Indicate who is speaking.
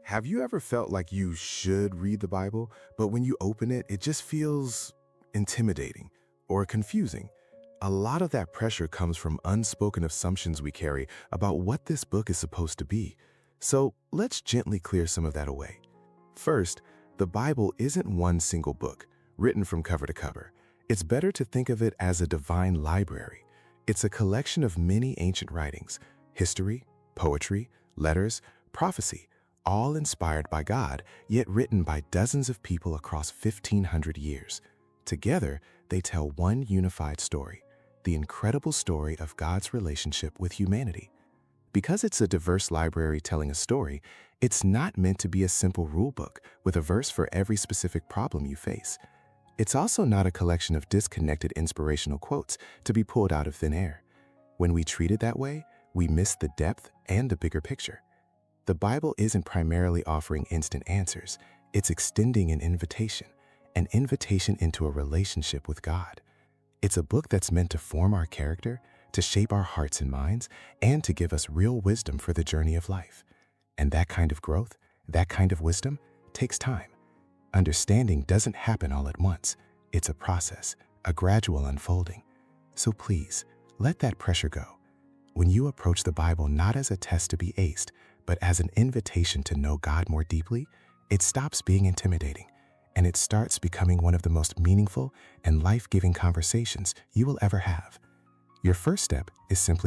Speaker 1: Have you ever felt like you should read the Bible, but when you open it, it just feels intimidating or confusing? A lot of that pressure comes from unspoken assumptions we carry about what this book is supposed to be. So let's gently clear some of that away. First, the Bible isn't one single book, written from cover to cover. It's better to think of it as a divine library. It's a collection of many ancient writings, history, poetry, letters, prophecy, all inspired by God, yet written by dozens of people across 1,500 years. Together, they tell one unified story, the incredible story of God's relationship with humanity. Because it's a diverse library telling a story, it's not meant to be a simple rulebook with a verse for every specific problem you face. It's also not a collection of disconnected inspirational quotes to be pulled out of thin air. When we treat it that way, we miss the depth and the bigger picture. The Bible isn't primarily offering instant answers. It's extending an invitation into a relationship with God. It's a book that's meant to form our character, to shape our hearts and minds, and to give us real wisdom for the journey of life. And that kind of growth, that kind of wisdom, takes time. Understanding doesn't happen all at once. It's a process, a gradual unfolding. So please, let that pressure go. When you approach the Bible not as a test to be aced, but as an invitation to know God more deeply, it stops being intimidating, and it starts becoming one of the most meaningful and life-giving conversations you will ever have. Your first step is simply